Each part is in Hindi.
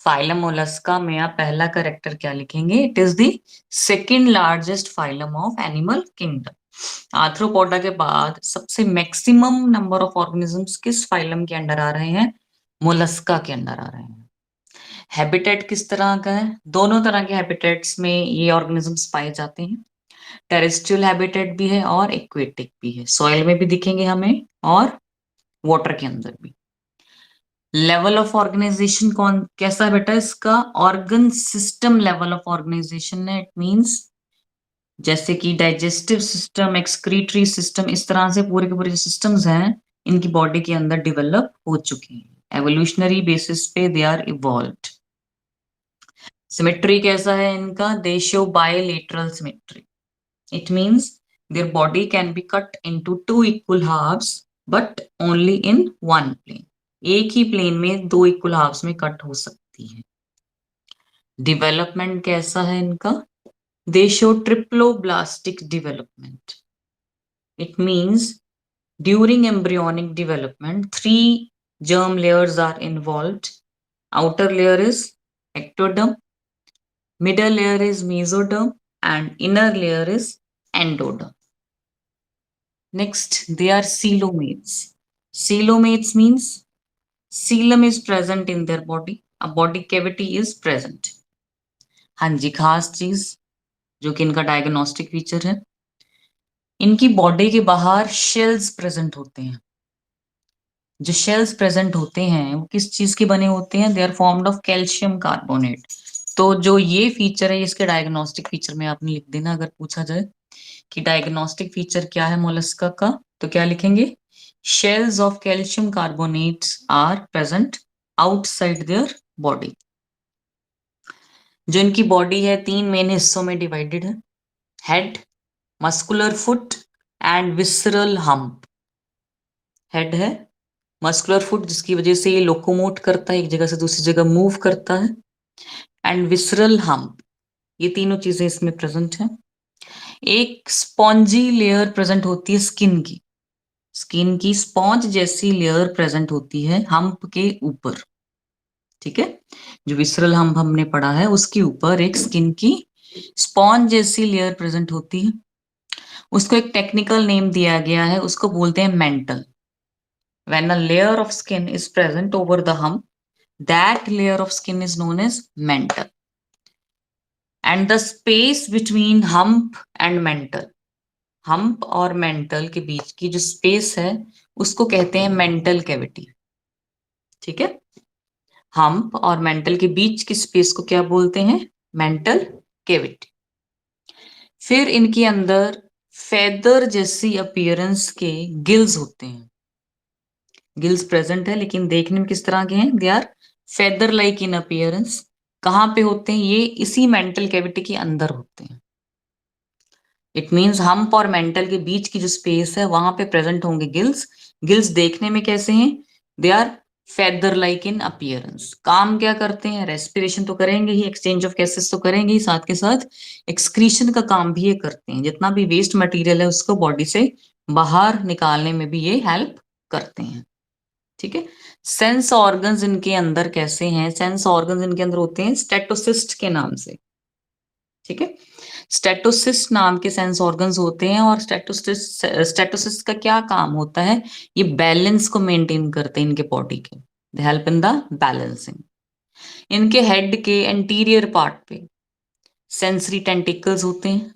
फाइलम मोलस्का में आप पहला करेक्टर क्या लिखेंगे? It is the second largest phylum of animal kingdom. Arthropoda के बाद सबसे मैक्सिमम नंबर ऑफ ऑर्गेनिजम्स किस फाइलम के अंडर आ रहे हैं? मोलस्का के अंडर आ रहे हैं। हैबिटेट किस तरह का है? दोनों तरह के हैबिटेट्स में ये ऑर्गेनिजम्स पाए जाते हैं। टेरेस्ट्रियल हैबिटेट भी है और एक्वेटिक भी है। सॉइल में भी दिखेंगे हमें और वाटर के अंदर भी। लेवल ऑफ ऑर्गेनाइजेशन कौन कैसा है बेटा इसका? Organ system level of organisation है। इट मींस जैसे कि डाइजेस्टिव सिस्टम, एक्सक्रीटरी सिस्टम, इस तरह से पूरे के पूरे सिस्टम्स हैं इनकी बॉडी के अंदर डेवलप हो चुके हैं। एवोल्यूशनरी बेसिस पे दे आर इवॉल्व्ड। सिमेट्री कैसा है इनका? दे show bilateral symmetry. It means their body can be cut into two equal halves but only in one plane। एक ही प्लेन में दो इक्वल हाफ्स में कट हो सकती है। डेवलपमेंट कैसा है इनका? दे show triploblastic development. It means during embryonic development three germ layers are involved। outer layer is ectoderm, middle layer is mesoderm and inner layer is endoderm। Next, they are coelomates। Coelomates means coelom is present in their body, a body cavity is present। हाँ जी, खास चीज जो कि इनका डायग्नोस्टिक फीचर है, इनकी बॉडी के बाहर शेल्स प्रेजेंट होते हैं। जो शेल्स प्रेजेंट होते हैं वो किस चीज के बने होते हैं? They are formed of calcium carbonate. तो जो ये फीचर है इसके डायग्नोस्टिक फीचर में आपने लिख देना। अगर पूछा जाए कि डायग्नोस्टिक फीचर क्या है मोलस्का का, तो क्या लिखेंगे? Shells of calcium carbonates are present outside their body. जो इनकी बॉडी है तीन मेन हिस्सों में डिवाइडेड है। Head, muscular foot and visceral hump. Head है, मस्कुलर फुट जिसकी वजह से ये लोकोमोट करता है, एक जगह से दूसरी जगह मूव करता है, एंड विसरल हम्प। ये तीनों चीजें इसमें प्रेजेंट है। एक स्पॉन्जी लेयर प्रेजेंट होती है स्किन की। स्किन की स्पॉन्ज जैसी लेयर प्रेजेंट होती है हम्प के ऊपर। ठीक है, जो विसरल हम्प हमने पढ़ा है उसके ऊपर एक स्किन की स्पॉन्ज जैसी लेयर प्रेजेंट होती है। उसको एक टेक्निकल नेम दिया गया है, उसको बोलते हैं mantle. When a layer of skin is present over the hump, that layer of skin is known as mantle. And the space between hump and mantle, hump और मेंटल के बीच की जो स्पेस है उसको कहते हैं मेंटल कैविटी। ठीक है, हम्प और मेंटल के बीच की स्पेस को क्या बोलते हैं? Mantle cavity. फिर इनके अंदर फेदर जैसी अपीयरेंस के गिल्स होते हैं। गिल्स प्रेजेंट है लेकिन देखने में किस तरह के हैं? They are feather like in appearance. कहां पे होते हैं ये? इसी मेंटल कैविटी के अंदर होते हैं। इट मींस हम्प और मेंटल के बीच की जो स्पेस है वहां पे प्रेजेंट होंगे गिल्स। गिल्स देखने में कैसे हैं? They are feather like in appearance. काम क्या करते हैं? रेस्पिरेशन तो करेंगे ही, एक्सचेंज ऑफ गैसेस तो करेंगे ही, साथ के साथ एक्सक्रीशन का काम भी ये करते हैं। जितना भी वेस्ट मटेरियल है उसको बॉडी से बाहर निकालने में भी ये हेल्प करते हैं। ठीक है, सेंस ऑर्गन्स इनके अंदर कैसे हैं? सेंस ऑर्गन्स इनके अंदर होते हैं स्टेटोसिस्ट के नाम से। ठीक है, स्टेटोसिस्ट नाम के सेंस ऑर्गन्स होते हैं और स्टेटोसिस्ट का क्या काम होता है? ये बैलेंस को मेंटेन करते हैं इनके बॉडी के। They help in the balancing. इनके हेड के एंटीरियर पार्ट पे सेंसरी टेंटिकल्स होते हैं।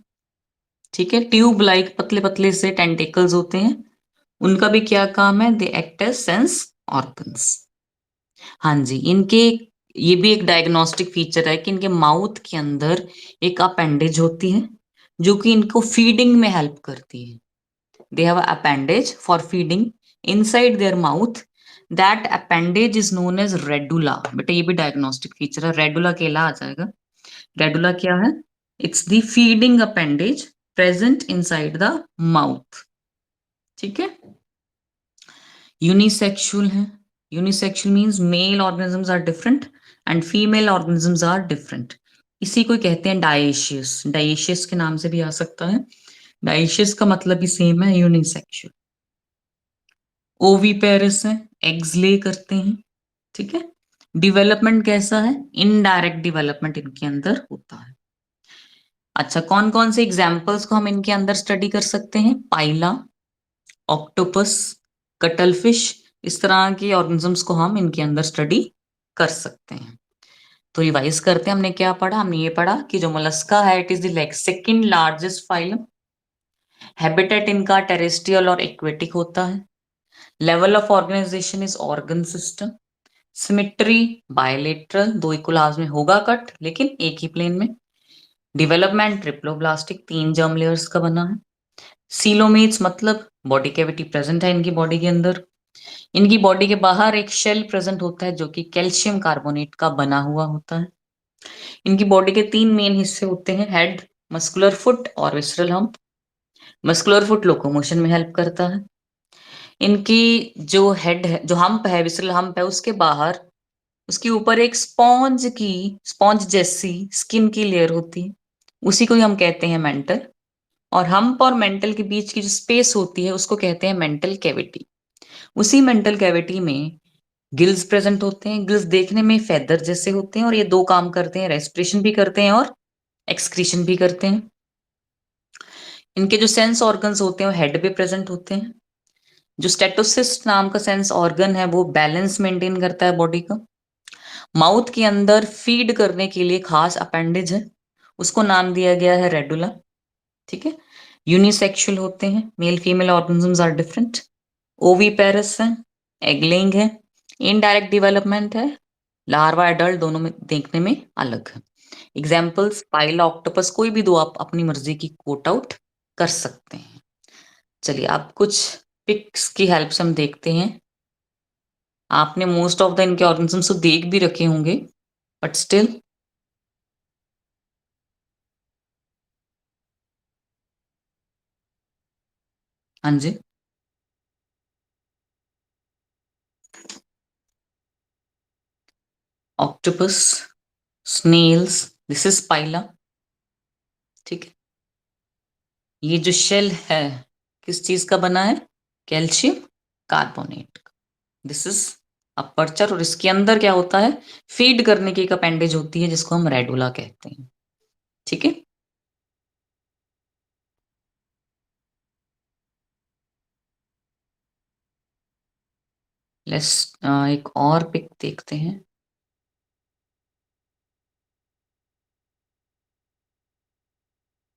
ठीक है, ट्यूब लाइक पतले पतले से टेंटिकल्स होते हैं। उनका भी क्या काम है? They act as sense organs. हाँ जी, इनके ये भी एक डायग्नोस्टिक फीचर है कि इनके माउथ के अंदर एक अपेंडेज होती है जो कि इनको फीडिंग में हेल्प करती है। They have appendage for feeding inside their mouth. That appendage is known as radula. बेटा ये भी डायग्नोस्टिक फीचर है, रेडुला केला आ जाएगा। रेडुला क्या है? It's the feeding appendage present inside the mouth. ठीक है, यूनिसेक्सुअल है। Unisexual means male organisms are different and female organisms are different. इसी को कहते हैं डायेशियस। डायेशियस के नाम से भी आ सकता है। डायेशियस का मतलब भी सेम है, यूनिसेक्सुअल। ओवीपेरस है, एग्स ले करते हैं। ठीक है, डेवलपमेंट कैसा है? इनडायरेक्ट डेवलपमेंट इनके अंदर होता है। अच्छा, कौन कौन से एग्जाम्पल्स को हम इनके अंदर स्टडी कर सकते हैं? पाइला, ऑक्टोपस, कटलफिश, इस तरह के ऑर्गेनिजम्स को हम इनके अंदर स्टडी कर सकते हैं। तो रिवाइज करते हैं, हमने क्या पढ़ा? हमने ये पढ़ा कि जो मोलस्का है it is the like second largest phylum. Habitat इनका टेरेस्ट्रियल और एक्वेटिक होता है। Level of organisation is organ system. Symmetry bilateral, दो इक्वल हाफ्स में होगा कट लेकिन एक ही प्लेन में। डेवलपमेंट ट्रिप्लोब्लास्टिक, 3 जर्म लेयर्स का बना है। सीलोमेट्स मतलब बॉडी कैविटी प्रेजेंट है इनकी बॉडी के अंदर। इनकी बॉडी के बाहर एक शेल प्रेजेंट होता है जो कि कैल्शियम कार्बोनेट का बना हुआ होता है। इनकी बॉडी के 3 मेन हिस्से होते हैं, हेड, मस्कुलर फुट और visceral hump. Muscular foot locomotion में हेल्प करता है। इनकी जो हेड है, जो हम्प है, विसरल हम्प है, उसके बाहर उसके ऊपर एक स्पॉन्ज जैसी स्किन की लेयर होती है, उसी को ही हम कहते हैं मेंटल। और हम्प और मेंटल के बीच की जो स्पेस होती है उसको कहते हैं मेंटल कैविटी। उसी मेंटल कैविटी में गिल्स प्रेजेंट होते हैं। गिल्स देखने में फेदर जैसे होते हैं और ये दो काम करते हैं, रेस्पिरेशन भी करते हैं और एक्सक्रीशन भी करते हैं। इनके जो सेंस ऑर्गन्स होते हैं वो हेड पे प्रेजेंट होते हैं। जो स्टेटोसिस्ट नाम का सेंस ऑर्गन है वो बैलेंस मेंटेन करता है बॉडी का। माउथ के अंदर फीड करने के लिए खास अपेंडेज है, उसको नाम दिया गया है रेडुला। ठीक है। यूनिसेक्सुअल होते हैं, male female organisms are different. Oviparous है, एगलिंग है, इनडायरेक्ट डेवलपमेंट है, लार्वा एडल्ट दोनों में देखने में अलग है। एग्जाम्पल्स पाइला, ऑक्टोपस, कोई भी दो आप अपनी मर्जी की कोट आउट कर सकते हैं। चलिए आप कुछ पिक्स की हेल्प से हम देखते हैं। आपने मोस्ट ऑफ द इनके ऑर्गेनिजम्स तो देख भी रखे होंगे बट स्टिल। हाँ जी। ऑक्टोपस, स्नेल्स, दिस इज पाइला। ठीक है। ये जो शेल है किस चीज का बना है? Calcium carbonate. This is aperture, और इसके अंदर क्या होता है? फीड करने की एक अपेंडेज होती है जिसको हम रेडुला कहते हैं। ठीक है। लेट्स एक और पिक देखते हैं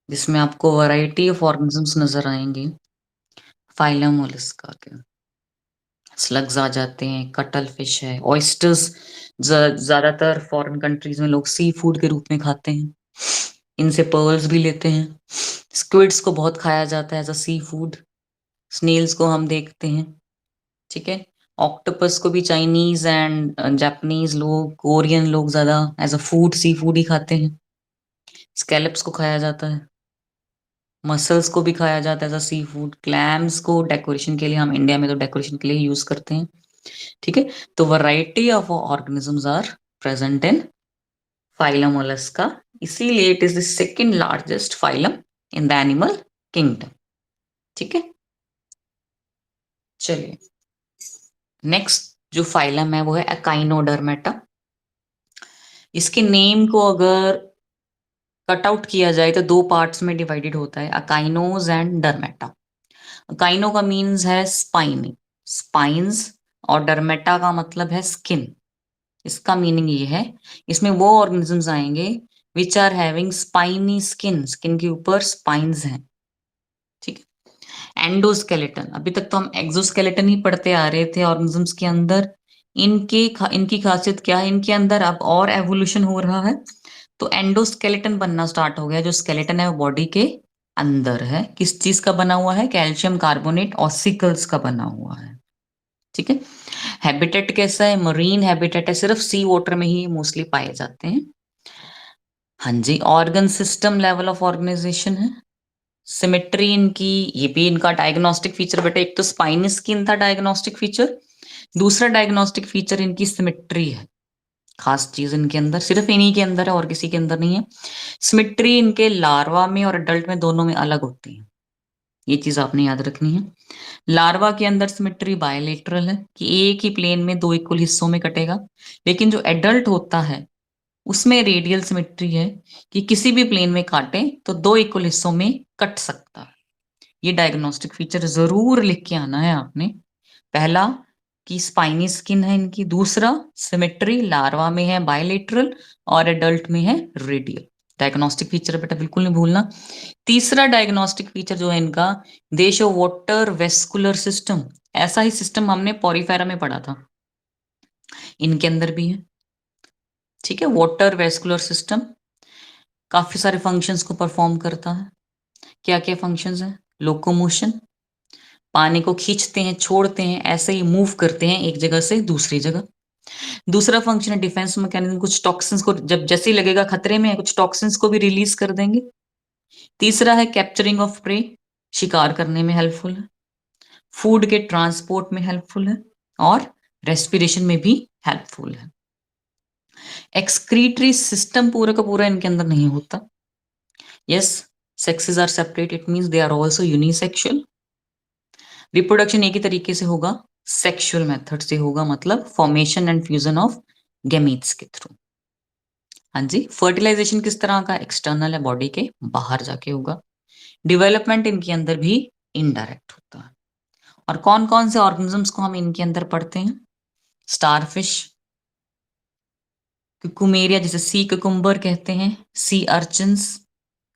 जिसमें आपको वैरायटी ऑफ ऑर्गेनिजम्स नजर आएंगे। फाइलम मोलस्का के स्लग्स आ जाते हैं, कटल फिश है, ऑयस्टर्स ज्यादातर फॉरेन कंट्रीज में लोग सी फूड के रूप में खाते हैं, इनसे पर्ल्स भी लेते हैं। स्क्विड्स को बहुत खाया जाता है as a sea food. Snails को हम देखते हैं। ठीक है। ऑक्टोपस को भी चाइनीज एंड जापानीज लोग, कोरियन लोग ज्यादा as a food sea food ही खाते हैं। स्कैलप्स को खाया जाता है, मसल्स को भी खाया जाता है as a sea food. Clams को डेकोरेशन के लिए, हम इंडिया में तो डेकोरेशन के लिए यूज करते हैं। ठीक है। तो variety of organisms are present in phylum Mollusca, इसीलिए it is the second largest phylum in the animal kingdom. ठीक है। चलिए नेक्स्ट जो फाइलम है वो है अकाइनोडर्मेटा। इसके नेम को अगर कट आउट किया जाए तो दो पार्ट्स में डिवाइडेड होता है, अकाइनोज एंड डर्मेटा। अकाइनो का मीन्स है स्पाइनी, स्पाइंस, और डर्मेटा का मतलब है स्किन। इसका मीनिंग ये है, इसमें वो ऑर्गेनिजम्स आएंगे which are having spiny skin, skin के ऊपर स्पाइंस हैं। ठीक है। एंडोस्केलेटन, अभी तक तो हम एक्सोस्केलेटन ही पढ़ते आ रहे थे ऑर्गेनिजम्स के अंदर। इनकी खासियत क्या है? इनके अंदर अब और एवोल्यूशन हो रहा है, तो एंडोस्केलेटन बनना स्टार्ट हो गया। जो स्केलेटन है वो बॉडी के अंदर है, किस चीज का बना हुआ है? कैल्शियम कार्बोनेट ऑसिकल्स का बना हुआ है। ठीक है। हैबिटेट कैसा है? मरीन हैबिटेट है, सिर्फ सी वाटर में ही मोस्टली पाए जाते हैं। हाँ जी। Organ system level of organisation है। सिमेट्री इनकी, ये भी इनका डायग्नोस्टिक फीचर बेटा, एक तो स्पाइनी स्किन था डायग्नोस्टिक फीचर, दूसरा डायग्नोस्टिक फीचर इनकी सिमेट्री है। खास चीज इनके अंदर सिर्फ इन्हीं के अंदर है और किसी के अंदर नहीं है। सिमेट्री इनके लार्वा में और अडल्ट में दोनों में अलग होती है। ये चीज आपने याद रखनी है। लार्वा के अंदर सिमेट्री बायलेटरल है कि एक ही प्लेन में दो इक्वल हिस्सों में कटेगा, लेकिन जो एडल्ट होता है उसमें रेडियल सिमेट्री है कि किसी भी प्लेन में काटे तो दो इक्वल हिस्सों में कट सकता है। ये डायग्नोस्टिक फीचर जरूर लिख के आना है आपने। पहला कि स्पाइनी स्किन है इनकी, दूसरा सिमेट्री लार्वा में है बायलेटरल और एडल्ट में है रेडियल। डायग्नोस्टिक फीचर बेटा बिल्कुल नहीं भूलना। तीसरा डायग्नोस्टिक फीचर जो है इनका, दे शो वाटर वेस्कुलर सिस्टम। ऐसा ही सिस्टम हमने पॉरीफेरा में पढ़ा था, इनके अंदर भी है। ठीक है, वाटर वेस्कुलर सिस्टम काफी सारे फंक्शंस को परफॉर्म करता है। क्या क्या फंक्शंस हैं? लोकोमोशन, पानी को खींचते हैं, छोड़ते हैं, ऐसे ही मूव करते हैं एक जगह से दूसरी जगह। दूसरा फंक्शन है डिफेंस मैकेनिज्म, कुछ टॉक्सिन्स को जब जैसे ही लगेगा खतरे में है कुछ टॉक्सिन्स को भी रिलीज कर देंगे। तीसरा है कैप्चरिंग ऑफ प्रे, शिकार करने में हेल्पफुल है। फूड के ट्रांसपोर्ट में हेल्पफुल है और रेस्पिरेशन में भी हेल्पफुल है। एक्सक्रीटरी सिस्टम पूरा का पूरा इनके अंदर नहीं होता। Yes, sexes are separate, it means they are also unisexual. Reproduction एक ही तरीके से होगा, सेक्सुअल मेथड से होगा, मतलब formation and fusion of gametes के थ्रू। हाँ जी, फर्टिलाइजेशन किस तरह का? एक्सटर्नल है, बॉडी के बाहर जाके होगा। डेवलपमेंट इनके अंदर भी इनडायरेक्ट होता है। और कौन कौन से ऑर्गेनिजम्स को हम इनके अंदर पढ़ते हैं? स्टारफिश, कुकुमेरिया जिसे सी कुकुम्बर कहते हैं, सी अर्चिन्स,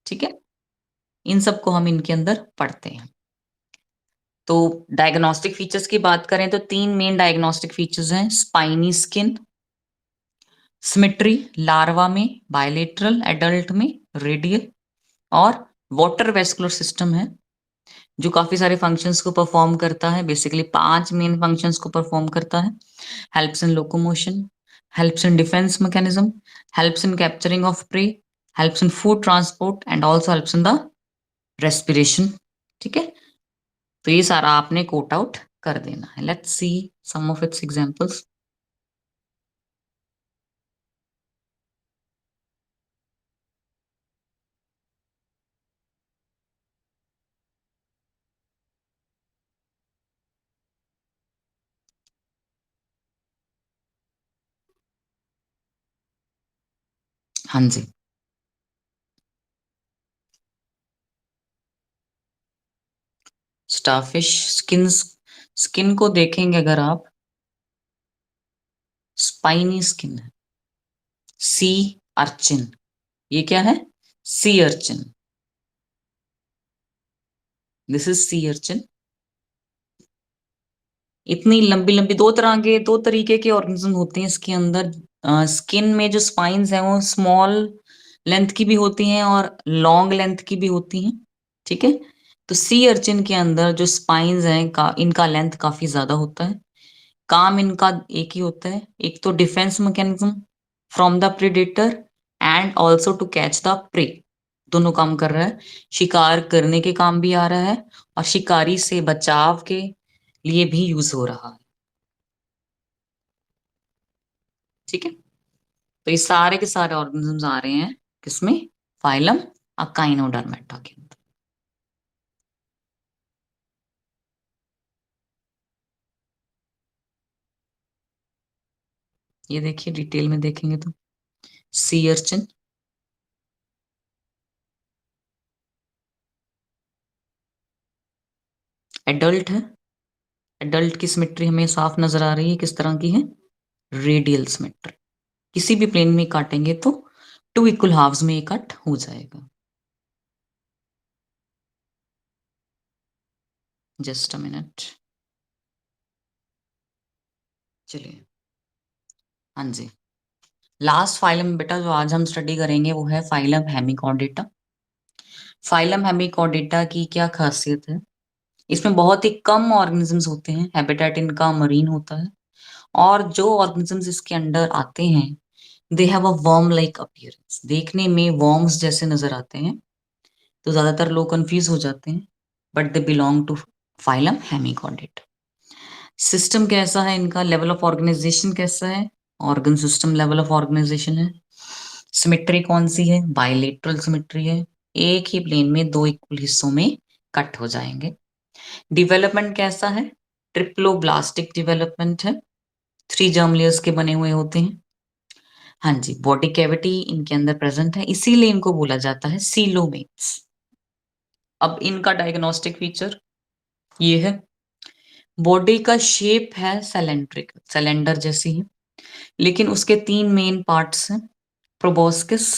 ठीक है, इन सबको हम इनके अंदर पढ़ते हैं। तो डायग्नोस्टिक फीचर्स की बात करें तो तीन मेन डायग्नोस्टिक फीचर्स हैं, स्पाइनी स्किन, सिमेट्री लार्वा में बायलेटरल, एडल्ट में रेडियल, और वाटर वेस्कुलर सिस्टम है जो काफी सारे फंक्शंस को परफॉर्म करता है। बेसिकली 5 मेन फंक्शंस को परफॉर्म करता है। Helps in locomotion, helps in defence mechanism, helps in capturing of prey, helps in food transport and also helps in the respiration. ठीक है, तो ये सारा आपने कोट आउट कर देना है। Let's see some of its examples. हाँ जी, स्टारफिश स्किन, स्किन को देखेंगे अगर आप, स्पाइनी स्किन है। सी अर्चिन, ये क्या है? Sea urchin, this is sea urchin. इतनी लंबी लंबी दो तरीके के ऑर्गेनिज्म होते हैं इसके अंदर। स्किन में जो स्पाइन्स हैं वो स्मॉल लेंथ की भी होती हैं और लॉन्ग लेंथ की भी होती हैं। ठीक है, तो सी अर्चिन के अंदर जो स्पाइन्स हैं इनका लेंथ काफी ज्यादा होता है। काम इनका एक ही होता है, एक तो defence mechanism from the predator and also to catch the prey, दोनों काम कर रहा है। शिकार करने के काम भी आ रहा है और शिकारी से बचाव के लिए भी यूज हो रहा है। ठीक है, तो ये सारे के सारे ऑर्गेनिजम्स आ रहे हैं किसमें? फाइलम अकाइनोडर्मेटा के अंदर। ये देखिए डिटेल में देखेंगे तो सी अर्चिन एडल्ट है, एडल्ट की सिमेट्री हमें साफ नजर आ रही है, किस तरह की है? Radial symmetry. किसी भी प्लेन में काटेंगे तो टू इक्वल हाफ्स में ये कट हो जाएगा। जस्ट अ मिनट, चलिए। हाँ जी, लास्ट फाइलम बेटा जो आज हम स्टडी करेंगे वो है फाइलम हेमिकॉर्डेटा। फाइलम हेमिकॉर्डेटा की क्या खासियत है? इसमें बहुत ही कम ऑर्गेनिजम्स होते हैं, हैबिटेट इनका मरीन होता है, और जो ऑर्गेनिजम्स इसके अंडर आते हैं दे have a worm like appearance, देखने में वर्म्स जैसे नजर आते हैं। तो ज्यादातर लोग कंफ्यूज हो जाते हैं, but they belong to phylum hemichordata. System कैसा है इनका? लेवल ऑफ ऑर्गेनाइजेशन कैसा है? Organ system level of organisation है। सिमेट्री कौन सी है? बायलेटरल सिमेट्री है, एक ही प्लेन में दो इक्वल हिस्सों में कट हो जाएंगे। डेवलपमेंट कैसा है? ट्रिप्लोब्लास्टिक डेवलपमेंट है, 3 जर्म लेयर्स के बने हुए होते हैं। हाँ जी, बॉडी कैविटी इनके अंदर प्रेजेंट है, इसीलिए इनको बोला जाता है सीलोमेट्स। अब इनका डायग्नोस्टिक फीचर ये है, बॉडी का शेप है सिलेंड्रिक, सिलेंडर जैसी है, लेकिन उसके 3 मेन पार्ट्स हैं, proboscis,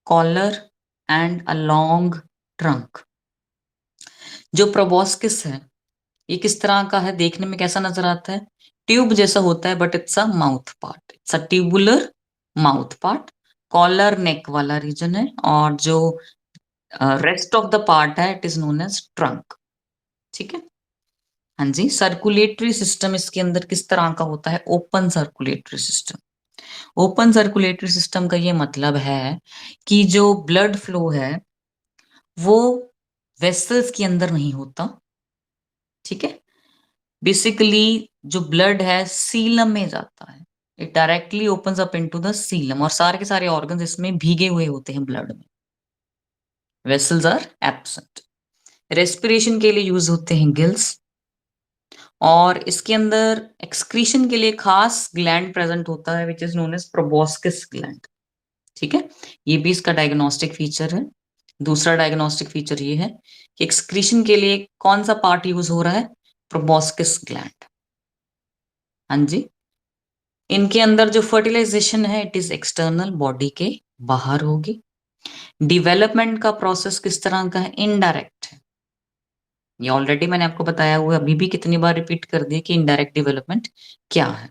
collar and a long trunk. जो प्रोबोस्किस है ये किस तरह का है, देखने में कैसा नजर आता है? ट्यूब जैसा होता है, but it's a mouth part, it's a tubular mouth part. Collar neck वाला रीजन है, और जो रेस्ट ऑफ द पार्ट है it is known as trunk. ठीक है। हाँ जी, सर्कुलेटरी सिस्टम इसके अंदर किस तरह का होता है? Open circulatory system. Open circulatory system का ये मतलब है कि जो ब्लड फ्लो है वो वेसल्स के अंदर नहीं होता। ठीक है। बेसिकली जो ब्लड है सीलम में जाता है, it directly opens up into the coelom, और सारे के सारे ऑर्गन्स इसमें भीगे हुए होते हैं ब्लड में। Vessels are absent. रेस्पिरेशन के लिए यूज होते हैं गिल्स, और इसके अंदर एक्सक्रीशन के लिए खास ग्लैंड प्रेजेंट होता है which is known as proboscis gland. ठीक है। ये भी इसका डायग्नोस्टिक फीचर है। दूसरा डायग्नोस्टिक फीचर ये है कि एक्सक्रीशन के लिए कौन सा पार्ट यूज हो रहा है? Proboscis gland. हाँ जी। इनके अंदर जो फर्टिलाइजेशन है इट इज एक्सटर्नल, बॉडी के बाहर होगी। डेवलपमेंट का प्रोसेस किस तरह का है? इनडायरेक्ट है। ये ऑलरेडी मैंने आपको बताया हुआ है, अभी भी कितनी बार रिपीट कर दिया कि इनडायरेक्ट डेवलपमेंट क्या है।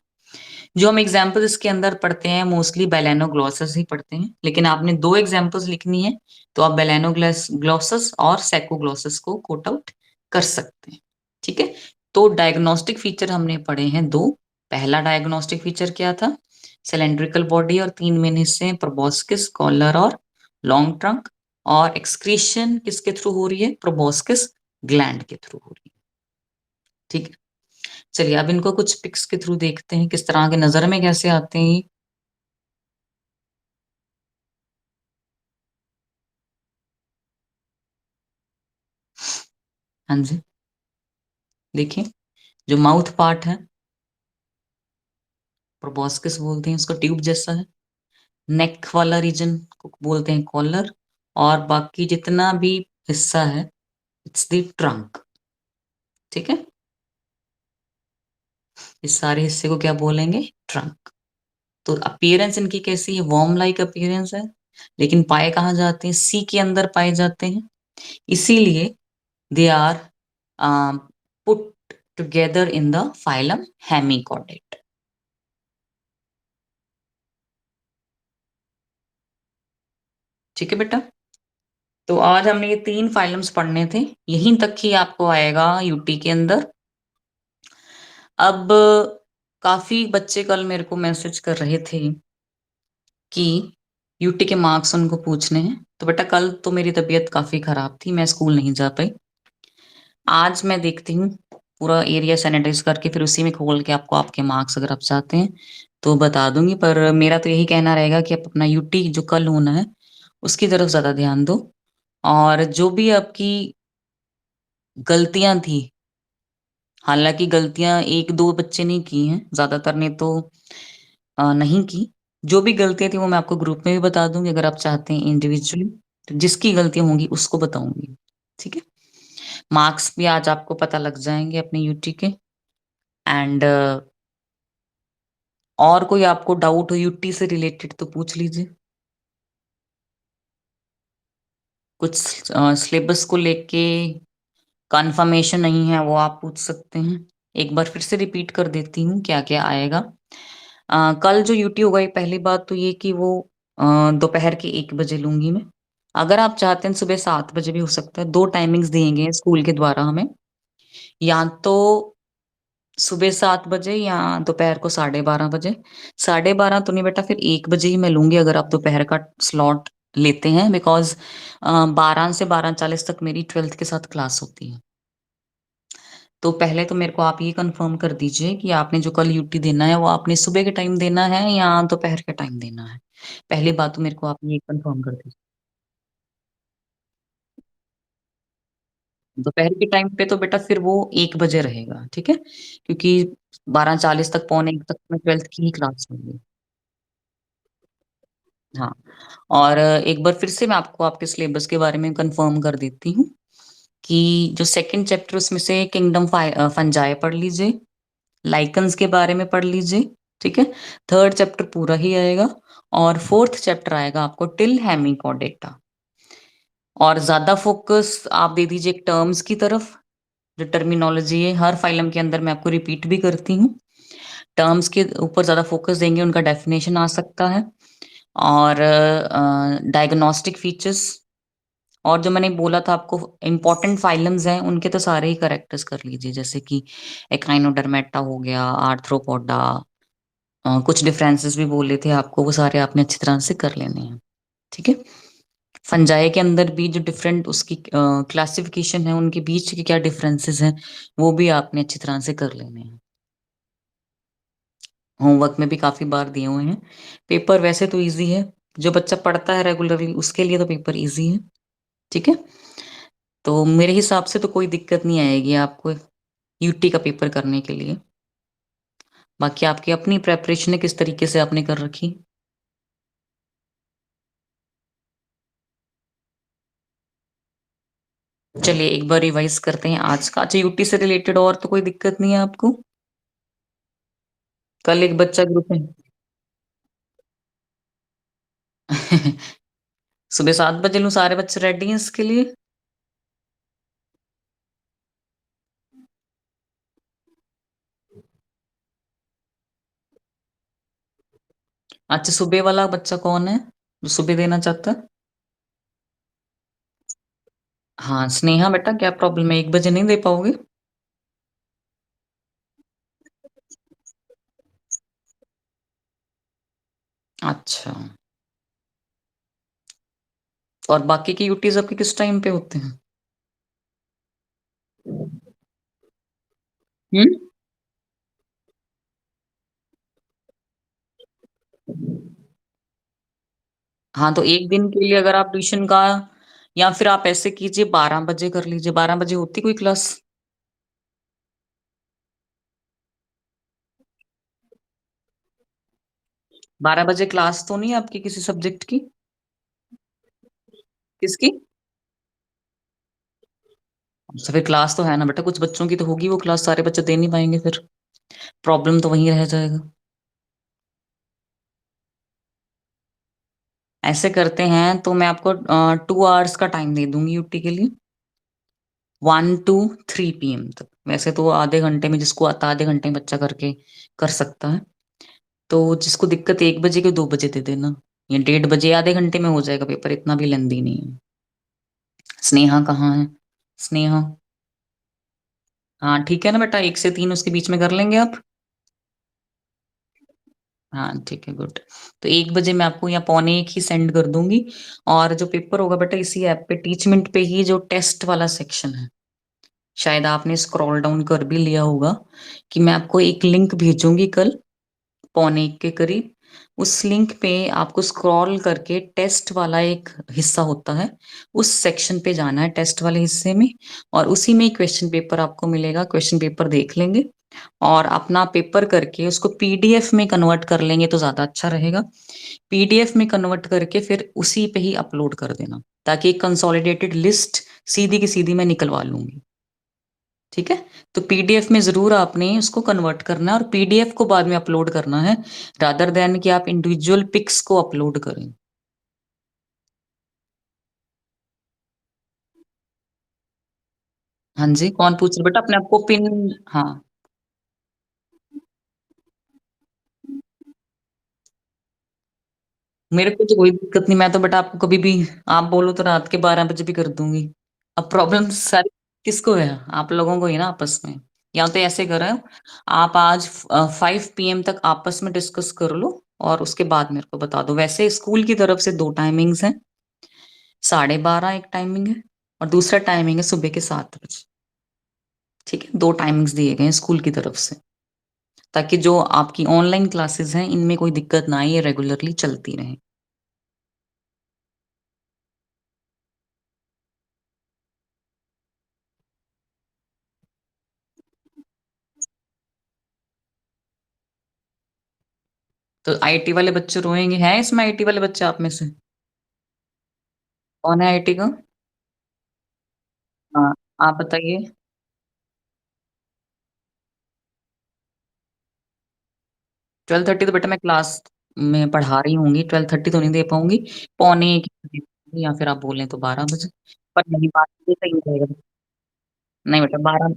जो हम एग्जाम्पल्स इसके अंदर पढ़ते हैं मोस्टली बेलेनोग्लॉसस ही पढ़ते हैं, लेकिन आपने 2 एग्जाम्पल्स लिखनी है तो आप बेलेनोग्लॉसस और सैकोग्लॉसस को कोट आउट कर सकते हैं। ठीक है। तो डायग्नोस्टिक फीचर हमने पढ़े हैं 2। पहला डायग्नोस्टिक फीचर क्या था? सिलेंड्रिकल बॉडी और 3 मेन हिस्से हैं, प्रोबोस्किस, कॉलर और लॉन्ग ट्रंक। और एक्सक्रीशन किसके थ्रू हो रही है? प्रोबोस्किस ग्लैंड के थ्रू हो रही है। ठीक है। चलिए अब इनको कुछ पिक्स के थ्रू देखते हैं किस तरह के नजर में कैसे आते हैं ये। हाँ जी, देखिए जो माउथ पार्ट है प्रोबोस्किस बोलते हैं, उसका ट्यूब जैसा है। नेक वाला रीजन को बोलते हैं कॉलर, और बाकी जितना भी हिस्सा है इट्स द ट्रंक। ठीक है। इस सारे हिस्से को क्या बोलेंगे? ट्रंक। तो अपीयरेंस इनकी कैसी है? वर्म लाइक अपीयरेंस है, लेकिन पाए कहाँ जाते हैं? सी के अंदर पाए जाते हैं, इसीलिए they are put together in the phylum hemichordate. ठीक है बेटा। तो आज हमने ये 3 फाइलम्स पढ़ने थे, यहीं तक ही आपको आएगा यूटी के अंदर। अब काफी बच्चे कल मेरे को मैसेज कर रहे थे कि यूटी के मार्क्स उनको पूछने हैं, तो बेटा कल तो मेरी तबीयत काफी खराब थी, मैं स्कूल नहीं जा पाई। आज मैं देखती हूँ पूरा एरिया सैनिटाइज करके फिर उसी में खोल के आपको आपके मार्क्स अगर आप चाहते हैं तो बता दूंगी, पर मेरा तो यही कहना रहेगा कि आप अपना यूटी जो कल होना है उसकी तरफ ज्यादा ध्यान दो, और जो भी आपकी गलतियां थी, हालांकि गलतियां 1-2 बच्चे ने की हैं, ज्यादातर ने तो नहीं की। जो भी गलतियां थी वो मैं आपको ग्रुप में भी बता दूंगी, अगर आप चाहते हैं इंडिविजुअली, तो जिसकी गलतियां होंगी उसको बताऊंगी। ठीक है। मार्क्स भी आज आपको पता लग जाएंगे अपने यूटी के। एंड और कोई आपको डाउट हो यूटी से रिलेटेड तो पूछ लीजिए। कुछ सिलेबस को लेके कंफर्मेशन नहीं है वो आप पूछ सकते हैं। एक बार फिर से रिपीट कर देती हूँ क्या क्या आएगा। कल जो यूटी होगा, ये पहली बात तो ये कि वो दोपहर के 1 बजे लूंगी मैं। अगर आप चाहते हैं सुबह 7 बजे भी हो सकता है, 2 टाइमिंग्स दिए स्कूल के द्वारा हमें, या तो सुबह 7 बजे या दोपहर को 12:30 बजे। 12:30 तो नहीं बेटा, फिर 1 बजे ही मैं लूंगी अगर आप दोपहर का स्लॉट लेते हैं, बिकॉज 12 से 12:40 तक मेरी 12th के साथ क्लास होती है। तो पहले तो मेरे को आप ये कंफर्म कर दीजिए कि आपने जो कल यूटी देना है वो आपने सुबह के टाइम देना है या दोपहर के टाइम देना है। पहली बात तो मेरे को आप ये कंफर्म कर दीजिए। दोपहर के टाइम पे तो बेटा फिर वो 1 बजे रहेगा, ठीक है, क्योंकि 12:40 तक, पौने 1 तक में 12th की ही क्लास होगी। हाँ। और एक बार फिर से मैं आपको आपके सिलेबस के बारे में कंफर्म कर देती हूँ कि जो सेकंड चैप्टर उसमें से किंगडम फंजाई पढ़ लीजिए, लाइकन्स के बारे में पढ़ लीजिए, ठीक है। थर्ड चैप्टर पूरा ही आएगा, और फोर्थ चैप्टर आएगा आपको टिल हेमिकोडेटा। और ज्यादा फोकस आप दे दीजिए टर्म्स की तरफ। जो टर्मिनोलॉजी है हर फाइलम के अंदर मैं आपको रिपीट भी करती हूँ, टर्म्स के ऊपर ज्यादा फोकस देंगे, उनका डेफिनेशन आ सकता है। और डायग्नोस्टिक फीचर्स, और जो मैंने बोला था आपको इम्पोर्टेंट फाइलम्स हैं उनके तो सारे ही करेक्टर्स कर लीजिए, जैसे कि एकाइनोडर्मेटा हो गया, आर्थ्रोपोडा, कुछ डिफरेंसेस भी बोले थे आपको, वो सारे आपने अच्छी तरह से कर लेने हैं, ठीक है। फंजाई के अंदर भी जो डिफरेंट उसकी क्लासिफिकेशन है, उनके बीच के क्या डिफरेंसेस हैं, वो भी आपने अच्छी तरह से कर लेने हैं। होमवर्क में भी काफी बार दिए हुए हैं। पेपर वैसे तो इजी है, जो बच्चा पढ़ता है रेगुलरली उसके लिए तो पेपर इजी है, ठीक है। तो मेरे हिसाब से तो कोई दिक्कत नहीं आएगी आपको यूटी का पेपर करने के लिए। बाकी आपकी अपनी प्रेपरेशन है, किस तरीके से आपने कर रखी। चलिए एक बार रिवाइज करते हैं आज का। अच्छा, यूटी से रिलेटेड और तो कोई दिक्कत नहीं है आपको। कल एक बच्चा ग्रुप में सुबह 7 बजे लूँ, सारे बच्चे रेडी हैं इसके लिए। अच्छा, सुबह वाला बच्चा कौन है जो सुबह देना चाहता है। हाँ स्नेहा बेटा, क्या प्रॉब्लम है, 1 बजे नहीं दे पाओगे। अच्छा, और बाकी के यूटीज आपके किस टाइम पे होते हैं। हम्म। हाँ तो एक दिन के लिए अगर आप ट्यूशन का, या फिर आप ऐसे कीजिए 12 बजे कर लीजिए, 12 बजे होती कोई क्लास। 12 बजे क्लास तो नहीं है आपकी किसी सब्जेक्ट की। किसकी। अच्छा फिर क्लास तो है ना बेटा, कुछ बच्चों की तो होगी वो क्लास, सारे बच्चे दे नहीं पाएंगे, फिर प्रॉब्लम तो वहीं रह जाएगा। ऐसे करते हैं तो मैं आपको 2 आवर्स का टाइम दे दूंगी यूटी के लिए, 1 to 3 PM तक। वैसे तो आधे घंटे में जिसको आता आधे घंटे में बच्चा करके कर सकता है। तो जिसको दिक्कत 1 बजे के 2 बजे दे देना, या 1:30 बजे, आधे घंटे में हो जाएगा पेपर, इतना भी लेंदी नहीं है। स्नेहा कहाँ है। स्नेहा। हाँ ठीक है ना बेटा, 1 से 3 उसके बीच में कर लेंगे आप। हाँ ठीक है, गुड। तो 1 बजे मैं आपको यहाँ पौने 1 ही सेंड कर दूंगी। और जो पेपर होगा बेटा इसी ऐप पे टीचमेंट पे ही, जो टेस्ट वाला सेक्शन है, शायद आपने स्क्रॉल डाउन कर भी लिया होगा, कि मैं आपको एक लिंक भेजूंगी कल पौने 1 के करीब। उस लिंक पे आपको स्क्रॉल करके टेस्ट वाला एक हिस्सा होता है, उस सेक्शन पे जाना है, टेस्ट वाले हिस्से में। और उसी में क्वेश्चन पेपर आपको मिलेगा, क्वेश्चन पेपर देख लेंगे और अपना पेपर करके उसको पीडीएफ में कन्वर्ट कर लेंगे तो ज्यादा अच्छा रहेगा। पीडीएफ में कन्वर्ट करके फिर उसी पे ही अपलोड कर देना, ताकि एक कंसोलिडेटेड लिस्ट सीधी की सीधी मैं निकलवा लूंगी, ठीक है। तो पीडीएफ में जरूर आपने उसको कन्वर्ट करना है, और पीडीएफ को बाद में अपलोड करना है, रादर देन कि आप इंडिविजुअल पिक्स को अपलोड करें। हाँ जी, कौन पूछ रहे बेटा, अपने आप को पिन। हाँ। मेरे को तो कोई दिक्कत नहीं, मैं तो बेटा आपको कभी भी, आप बोलो तो रात के 12 बजे भी कर दूंगी। अब प्रॉब्लम सारी किसको है, आप लोगों को ही ना आपस में। या तो ऐसे करो, आप आज 5 PM तक आपस में डिस्कस कर लो, और उसके बाद मेरे को बता दो। वैसे स्कूल की तरफ से दो टाइमिंग्स हैं, 12:30 एक टाइमिंग है, और दूसरा टाइमिंग है सुबह के 7 बजे, ठीक है। दो टाइमिंग्स दिए गए हैं स्कूल की तरफ से, ताकि जो आपकी ऑनलाइन क्लासेस हैं इनमें कोई दिक्कत ना आए, ये रेगुलरली चलती रहे। तो आईटी वाले बच्चे रोएंगे, हैं इसमें आईटी वाले बच्चे आप में से? कौन है आईटी का? हाँ, आप बताइए। 12:30 तो बेटा मैं क्लास में पढ़ा रही होंगी, 12:30 तो नहीं दे पाऊंगी। पौने एक दे पाऊंगी, या फिर आप बोलें तो 12 बजे। पर नहीं, 12 बजे सही रहेगा। नहीं बेटा,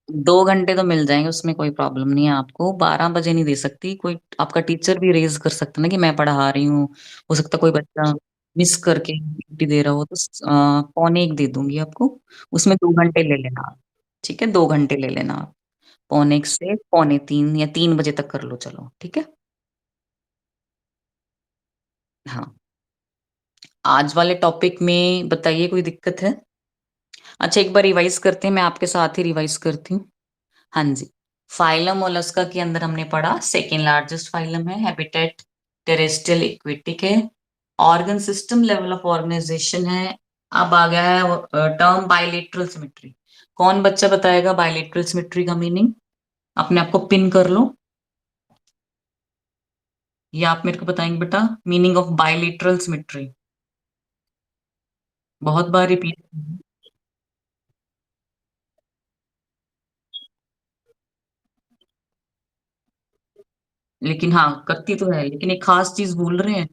2 घंटे तो मिल जाएंगे, उसमें कोई प्रॉब्लम नहीं है आपको। 12 बजे नहीं दे सकती, कोई आपका टीचर भी रेज कर सकता ना कि मैं पढ़ा रही हूँ। हो सकता है कोई बच्चा मिस करके छुट्टी दे रहा हो, तो पौने एक दे दूंगी आपको। उसमें 2 घंटे ले लेना आप। ठीक है, 2 घंटे ले लेना आप। पौने एक से पौने तीन या 3 बजे तक कर लो, चलो ठीक है। हाँ, आज वाले टॉपिक में बताइए, कोई दिक्कत है? अच्छा, एक बार रिवाइज करते हैं, मैं आपके साथ ही रिवाइज करती हूँ। हाँ जी। फाइलम मोलस्का के अंदर हमने पढ़ा सेकेंड लार्जेस्ट फाइलम है, हैबिटेट टेरेस्ट्रियल एक्वेटिक है, organ system level of organisation है। अब आ गया है टर्म बायलेटरल सिमेट्री। कौन बच्चा बताएगा बायलेटरल सिमेट्री का मीनिंग? अपने आप को पिन कर लो, या आप मेरे को बताएंगे बेटा मीनिंग ऑफ बायलेटरल सिमेट्री? बहुत बार रिपीट। लेकिन हाँ, करती तो है, लेकिन एक खास चीज भूल रहे हैं।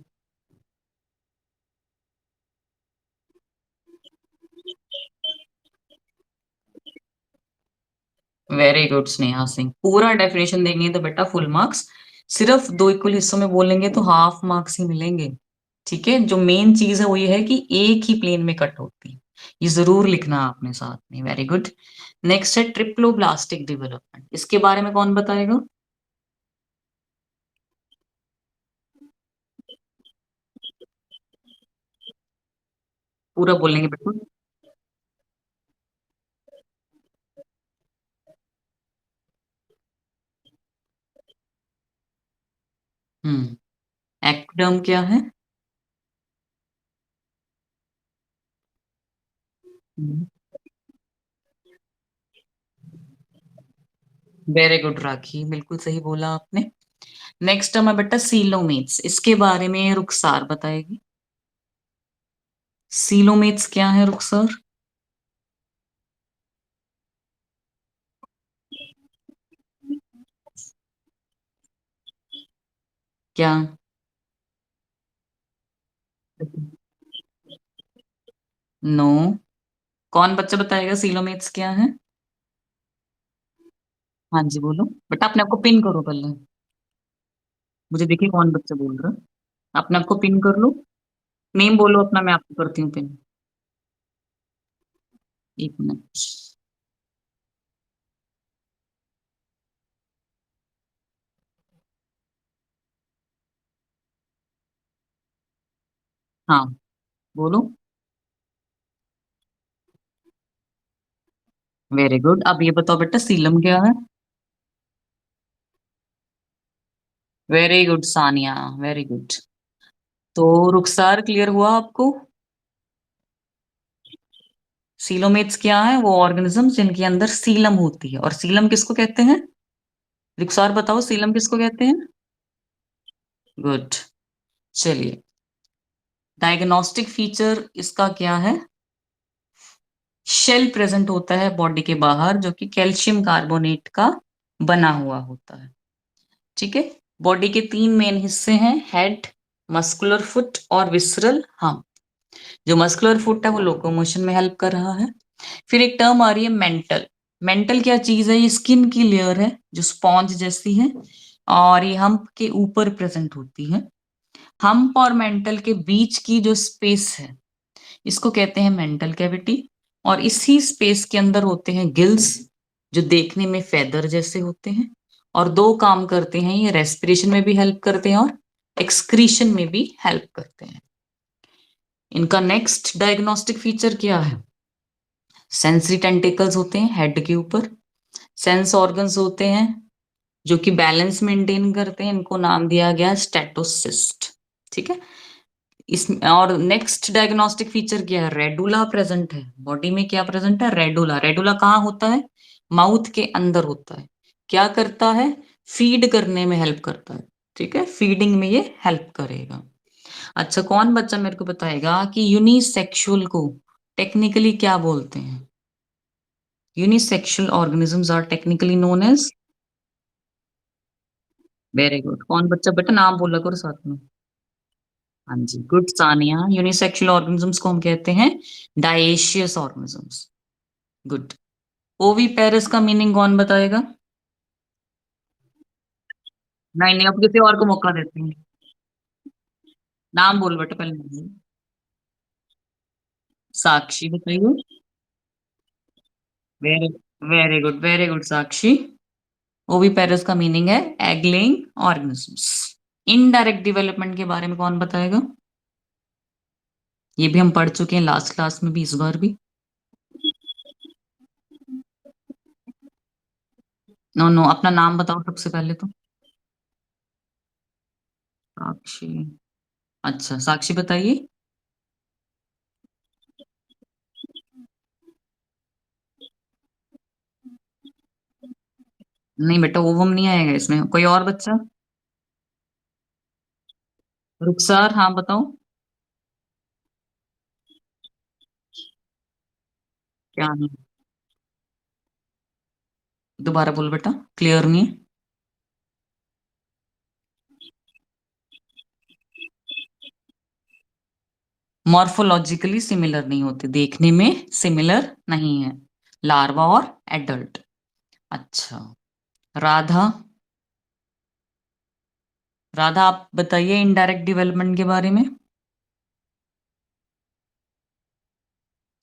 वेरी गुड स्नेहा सिंह, पूरा डेफिनेशन देंगे तो बेटा फुल मार्क्स। सिर्फ दो इक्वल हिस्सों में बोलेंगे तो हाफ मार्क्स ही मिलेंगे। ठीक है, जो मेन चीज है वो ये है कि एक ही प्लेन में कट होती है। ये जरूर लिखना आपने साथ में। Very good. नेक्स्ट है ट्रिप्लोब्लास्टिक डेवलपमेंट, इसके बारे में कौन बताएगा? पूरा बोलेंगे बेटा। एक्टोडर्म क्या है? वेरी गुड राखी, बिल्कुल सही बोला आपने। नेक्स्ट टर्म है बेटा सीलोमेट्स, इसके बारे में रुखसार बताएगी। सीलोमेट्स क्या है रुखसार? क्या? नो। कौन बच्चा बताएगा सीलोमेट्स क्या है? हाँ जी बोलो। बेटा अपने आपको पिन करो पहले, मुझे देखिए कौन बच्चा बोल रहा है। अपने आपको पिन कर लो। नेम बोलो अपना, मैं आपको करती हूँ पिन। एक मिनट। हाँ बोलो। वेरी गुड, अब ये बताओ बेटा सीलम क्या है? Very good Sania, very good. तो रुखसार क्लियर हुआ आपको? सीलोमेट्स क्या है? वो ऑर्गेनिज्म जिनके अंदर सीलम होती है, और सीलम किसको कहते हैं? रुखसार बताओ, सीलम किसको कहते हैं? गुड। चलिए, डायग्नोस्टिक फीचर इसका क्या है? शेल प्रेजेंट होता है बॉडी के बाहर, जो कि कैल्शियम कार्बोनेट का बना हुआ होता है। ठीक है। बॉडी के तीन मेन हिस्से हैं, हेड, मस्कुलर फुट और विसरल हम। जो मस्कुलर फुट है वो लोकोमोशन में हेल्प कर रहा है। फिर एक टर्म आ रही है मेंटल। मेंटल क्या चीज है? ये स्किन की लेयर है जो स्पॉन्ज जैसी है, और ये हम्प के ऊपर प्रेजेंट होती है। हम्प और मेंटल के बीच की जो स्पेस है, इसको कहते हैं मेंटल कैविटी। और इसी स्पेस के अंदर होते हैं गिल्स, जो देखने में फेदर जैसे होते हैं, और दो काम करते हैं, ये रेस्पिरेशन में भी हेल्प करते हैं और एक्सक्रीशन में भी हेल्प करते हैं। इनका नेक्स्ट डायग्नोस्टिक फीचर क्या है? सेंसरी टेंटिकल्स होते हैं हेड के ऊपर। सेंस ऑर्गन्स होते हैं जो कि बैलेंस मेंटेन करते हैं, इनको नाम दिया गया स्टेटोसिस्ट। ठीक है। इस और नेक्स्ट डायग्नोस्टिक फीचर क्या है? रेडुला प्रेजेंट है बॉडी में। क्या प्रेजेंट है? रेडुला। रेडुला कहाँ होता है? माउथ के अंदर होता है। क्या करता है? फीड करने में हेल्प करता है। ठीक है, फीडिंग में ये हेल्प करेगा। अच्छा, कौन बच्चा मेरे को बताएगा कि यूनिसेक्सुअल को टेक्निकली क्या बोलते हैं? Unisexual organisms are technically known as. Very good. कौन बच्चा बेटा नाम बोला करो साथ में। हाँ जी, गुड सानिया। यूनिसेक्सुअल ऑर्गेनिजम्स को हम कहते हैं dioecious organisms. Good. Oviparous का मीनिंग कौन बताएगा? नहीं नहीं, अब किसी और को मौका देते हैं। नाम बोल बेटा पहले नाम बोल। साक्षी बताइए। Very very good, very good Sakshi. Oviparous का मीनिंग है egg laying organisms. Indirect development के बारे में कौन बताएगा? ये भी हम पढ़ चुके हैं लास्ट क्लास में भी, इस बार भी। नो नो, अपना नाम बताओ सबसे पहले तो। साक्षी। अच्छा, साक्षी बताइए। नहीं बेटा, ओवम नहीं आएगा इसमें। कोई और बच्चा? रुखसार, हाँ बताओ। क्या नहीं? दोबारा बोल बेटा, क्लियर नहीं है। मॉर्फोलॉजिकली सिमिलर नहीं होते, देखने में सिमिलर नहीं है। लार्वा और एडल्ट। अच्छा। राधा। राधा आप बताइए इनडायरेक्ट डेवलपमेंट के बारे में।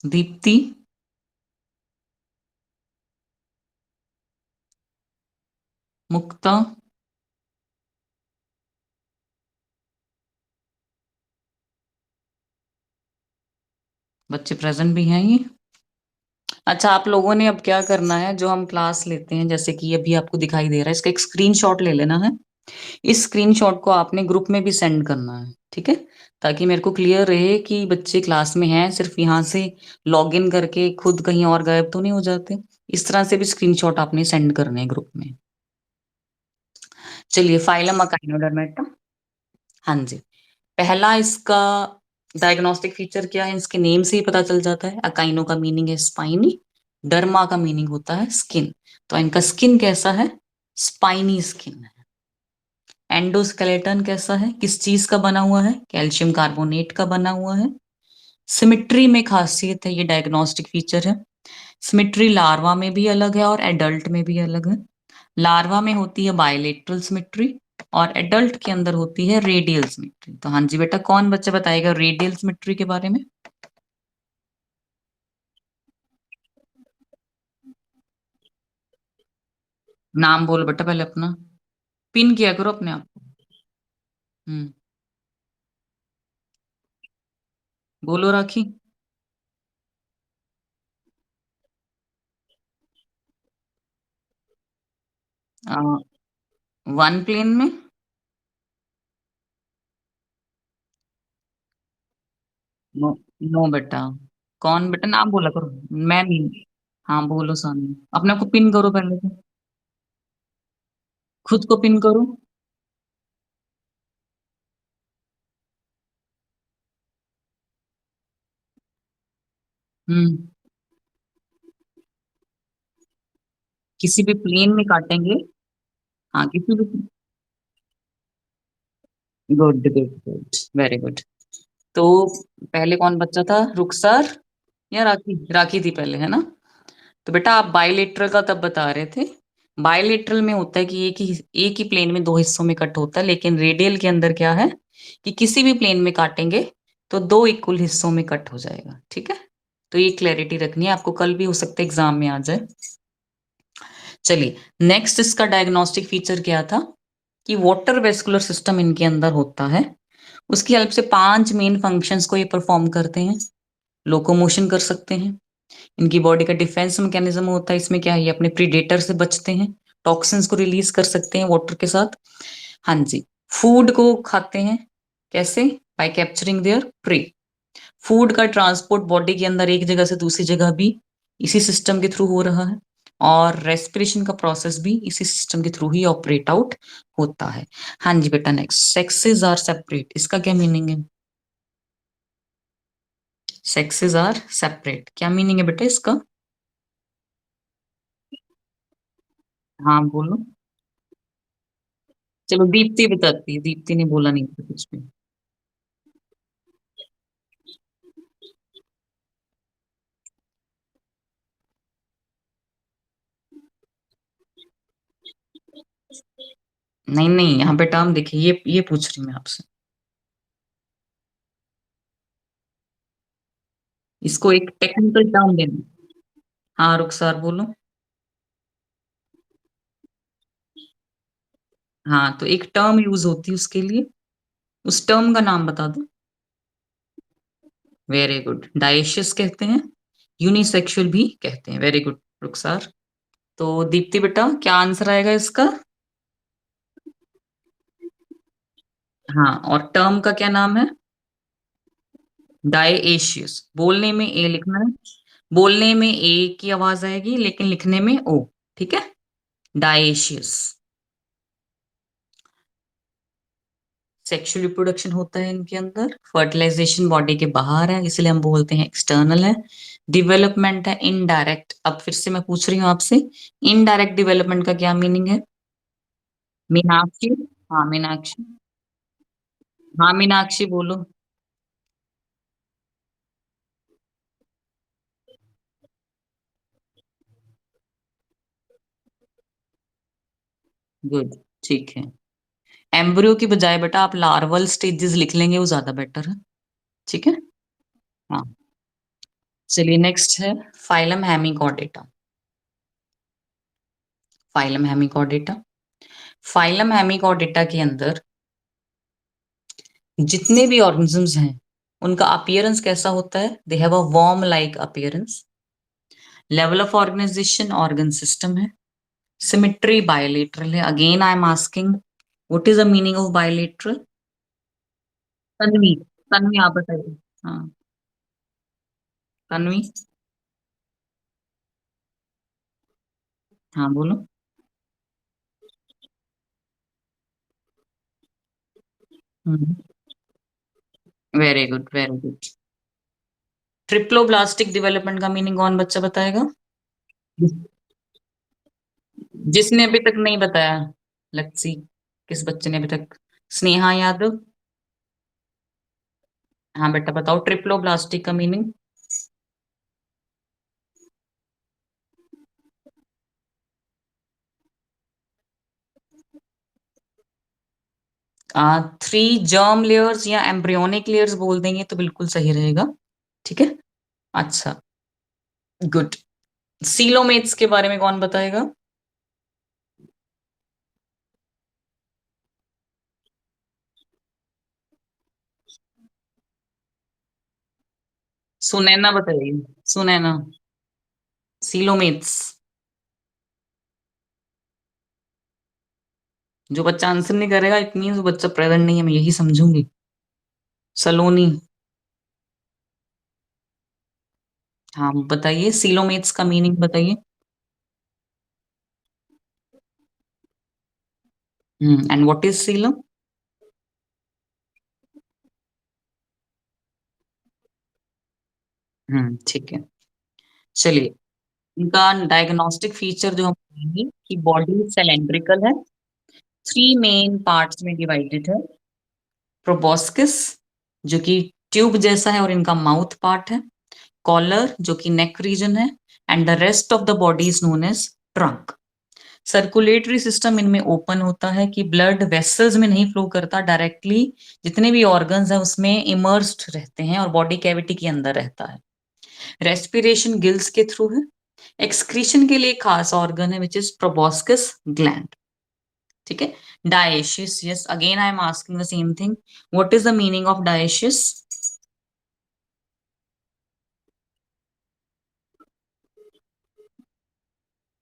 दीप्ति। मुक्ता। बच्चे प्रेजेंट भी हैं ये। अच्छा, आप लोगों ने अब क्या करना है, जो हम क्लास लेते हैं जैसे कि अभी आपको दिखाई दे रहा है, इसका एक स्क्रीनशॉट ले लेना है। इस स्क्रीनशॉट को आपने ग्रुप में भी सेंड करना है, ठीक है? ताकि मेरे को क्लियर रहे कि बच्चे क्लास में हैं, सिर्फ यहाँ से लॉग इन करके खुद कहीं और गायब तो नहीं हो जाते। इस तरह से भी स्क्रीनशॉट आपने सेंड करने हैं ग्रुप में। चलिए, फाइलम अकाइनोडर्मेटा। हाँ जी। पहला इसका डायग्नोस्टिक फीचर क्या है? इसके नेम से ही पता चल जाता है। अकाइनो का मीनिंग है स्पाइनी, डर्मा का मीनिंग होता है स्किन। तो इनका स्किन कैसा है? स्पाइनी स्किन है। एंडोस्केलेटन कैसा है? किस चीज का बना हुआ है? कैल्शियम कार्बोनेट का बना हुआ है। सिमिट्री में खासियत है, ये डायग्नोस्टिक फीचर है। सिमिट्री लार्वा में भी अलग है और एडल्ट में भी अलग है। लार्वा में होती है बायलेटरल सिमिट्री और एडल्ट के अंदर होती है रेडियल सिमिट्री। तो हाँ जी बेटा, कौन बच्चा बताएगा रेडियल सिमिट्री के बारे में? नाम बोलो बेटा पहले अपना। पिन किया करो अपने आप को। हम्म। बोलो राखी। वन प्लेन में। नो। नो बेटा। कौन बेटा नाम बोला करो। मैं नहीं। हाँ बोलो सामने, अपने आप को पिन करो पहले तो। खुद को पिन करो। हम्म। किसी भी प्लेन में काटेंगे। हाँ, किसी भी। Good good good, very good. तो पहले कौन बच्चा था, रुखसार या राखी? राखी थी पहले, है ना? तो बेटा आप बाइलेटरल का तब बता रहे थे। बाइलेटरल में होता है कि एक ही प्लेन में दो हिस्सों में कट होता है, लेकिन रेडियल के अंदर क्या है कि किसी भी प्लेन में काटेंगे तो दो इक्वल हिस्सों में कट हो जाएगा। ठीक है, तो ये क्लैरिटी रखनी है आपको, कल भी हो सकता है एग्जाम में आ जाए। चलिए, नेक्स्ट इसका डायग्नोस्टिक फीचर क्या था कि वाटर वेस्कुलर सिस्टम इनके अंदर होता है। उसकी हेल्प से पांच मेन फंक्शंस को ये परफॉर्म करते हैं। लोकोमोशन कर सकते हैं। इनकी बॉडी का डिफेंस मैकेनिज्म होता है, इसमें क्या है, ये अपने प्रीडेटर से बचते हैं। टॉक्सिन्स को रिलीज कर सकते हैं वाटर के साथ। हाँ जी। फूड को खाते हैं। कैसे? Bye capturing there pray. Food का ट्रांसपोर्ट बॉडी के अंदर एक जगह से दूसरी जगह भी इसी सिस्टम के थ्रू हो रहा है। और रेस्पिरेशन का प्रोसेस भी इसी सिस्टम के थ्रू ही ऑपरेट आउट होता है। हाँ जी बेटा, नेक्स्ट, सेक्सेस आर सेपरेट, इसका क्या मीनिंग है? सेक्सेस आर सेपरेट, क्या मीनिंग है बेटा इसका? हाँ बोलो। चलो दीप्ति बताती है, दीप्ति ने बोला नहीं था कुछ भी। नहीं नहीं, यहाँ पे टर्म देखिए, ये पूछ रही मैं आपसे। इसको एक टेक्निकल टर्म देना। हाँ रुखसार बोलो। हाँ तो एक टर्म यूज होती है उसके लिए, उस टर्म का नाम बता दो। वेरी गुड, डायशियस कहते हैं, यूनिसेक्सुअल भी कहते हैं। वेरी गुड रुखसार। तो दीप्ति बेटा, क्या आंसर आएगा इसका? हाँ, और टर्म का क्या नाम है? डायशियस। बोलने में ए लिखना है, बोलने में ए की आवाज आएगी लेकिन लिखने में ओ। ठीक है, डायशियस। सेक्सुअल रिप्रोडक्शन होता है इनके अंदर, फर्टिलाइजेशन बॉडी के बाहर है इसलिए हम बोलते हैं एक्सटर्नल है। डेवलपमेंट है इनडायरेक्ट। अब फिर से मैं पूछ रही हूँ आपसे, इनडायरेक्ट डेवलपमेंट का क्या मीनिंग है? मीनाक्षी। हाँ मीनाक्षी। हाँ मीनाक्षी बोलो। गुड, ठीक है। एम्ब्रियो की बजाय बेटा आप लार्वल स्टेजेस लिख लेंगे, वो ज्यादा बेटर है। ठीक है। हाँ, चलिए नेक्स्ट है phylum Hemichordata. Phylum Hemichordata, phylum Hemichordata के अंदर जितने भी ऑर्गेनिजम्स हैं उनका अपीयरेंस कैसा होता है? They have a worm like appearance. Level of organisation organ system है। सिमेट्री बायलेटरल है। Again I am asking, what is the meaning of bilateral? Tanvi, Tanvi आप बताइए। हाँ, तन्वी। हाँ बोलो। Very good, very good. Triploblastic development का मीनिंग कौन बच्चा बताएगा? जिसने अभी तक नहीं बताया, लेट्स सी, किस बच्चे ने अभी तक? स्नेहा यादव। हाँ बेटा बताओ ट्रिप्लोब्लास्टिक का मीनिंग। थ्री जर्म लेयर्स या एम्ब्रियोनिक लेयर्स बोल देंगे तो बिल्कुल सही रहेगा। ठीक है। अच्छा, गुड। सीलोमेट्स के बारे में कौन बताएगा? सुनैना बताइए। सुनैना। सीलोमेट्स। जो बच्चा आंसर नहीं करेगा इट मीन्स वो बच्चा प्रेजेंट नहीं है, मैं यही समझूंगी। सलोनी। हाँ बताइए, सीलोमेट्स का मीनिंग बताइए। And what is coelom? ठीक है। चलिए, इनका डायग्नोस्टिक फीचर जो हम कहेंगे कि बॉडी सिलेंड्रिकल है, थ्री मेन पार्ट्स में डिवाइडेड है। प्रोबोस्किस जो कि ट्यूब जैसा है और इनका माउथ पार्ट है। कॉलर जो कि नेक रीजन है। And the rest of the body is known as trunk. Circulatory system इनमें ओपन होता है कि ब्लड वेसल्स में नहीं फ्लो करता डायरेक्टली, जितने भी ऑर्गन्स हैं उसमें इमर्स्ड रहते हैं और बॉडी कैविटी के अंदर रहता है। रेस्पिरेशन गिल्स के थ्रू है। एक्सक्रीशन के लिए एक खास ऑर्गन है विच इज प्रोबोस्किस ग्लैंड। ठीक है। Dioecious, yes, again I am asking the same thing, what is the meaning of dioecious?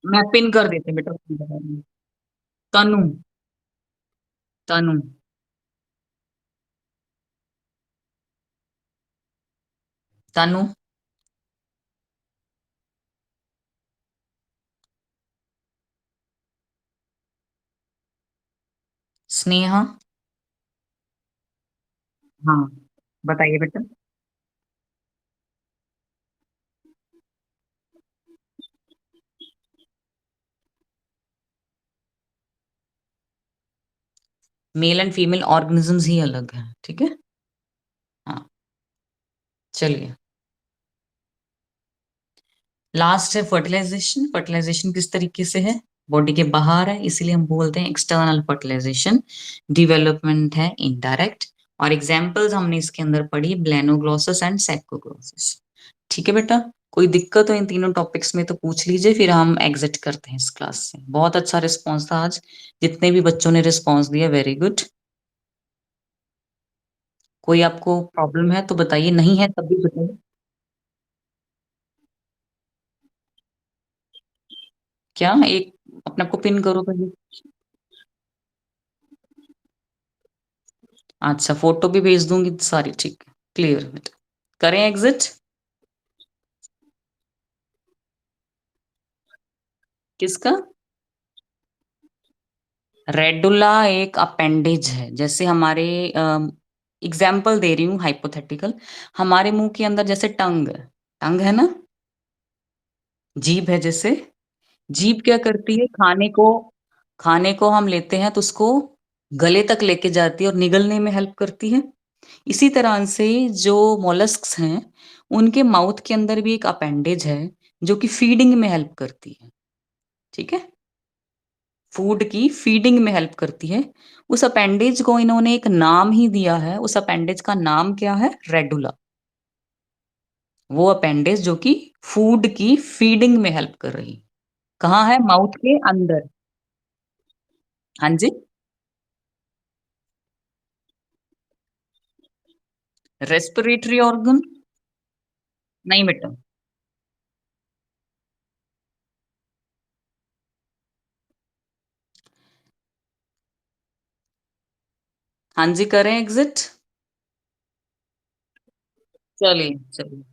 मैं पिन कर देती हूँ बेटा। तनु। तनु। तनु। स्नेहा। हाँ, बताइए बेटा। मेल एंड फीमेल ऑर्गेनिजम्स ही अलग हैं, ठीक है। हाँ, चलिए। लास्ट है फर्टिलाइजेशन। फर्टिलाइजेशन किस तरीके से है? बॉडी के बाहर है, इसीलिए हम बोलते हैं एक्सटर्नल फर्टिलाइजेशन। डेवलपमेंट है इनडायरेक्ट। और एग्जाम्पल्स हमने इसके अंदर पढ़ी, ब्लेनोग्लोसस एंड सैकोग्लोसस। ठीक है बेटा, कोई दिक्कत हो इन तीनों टॉपिक्स में तो पूछ लीजिए, फिर हम एग्जिट करते हैं इस क्लास से। बहुत अच्छा रिस्पॉन्स था आज, जितने भी बच्चों ने रिस्पॉन्स दिया, वेरी गुड। कोई आपको प्रॉब्लम है तो बताइए, नहीं है तब भी बताइए। क्या एक अपने आप को पिन करो पहले। अच्छा, फोटो भी भेज दूंगी सारी, ठीक है, क्लियर बेटा। करें एग्जिट। किसका? रेडुला एक अपेंडेज है, जैसे हमारे एग्जाम्पल दे रही हूँ हाइपोथेटिकल। हमारे मुंह के अंदर जैसे टंग, टंग है ना, जीभ है जैसे। जीभ क्या करती है? खाने को हम लेते हैं तो उसको गले तक लेके जाती है और निगलने में हेल्प करती है। इसी तरह से जो मोलस्क्स हैं, उनके माउथ के अंदर भी एक अपेंडेज है, जो कि फीडिंग में हेल्प करती है। ठीक है, फूड की फीडिंग में हेल्प करती है। उस अपेंडेज को इन्होंने एक नाम ही दिया है, उस अपेंडेज का नाम क्या है? रेडुला। वो अपेंडेज जो कि फूड की फीडिंग में हेल्प कर रही है। कहाँ है? माउथ के अंदर। हाँ जी। Respiratory organ? नहीं बेटा। हाँ जी, करें एग्जिट। चलिए चलिए।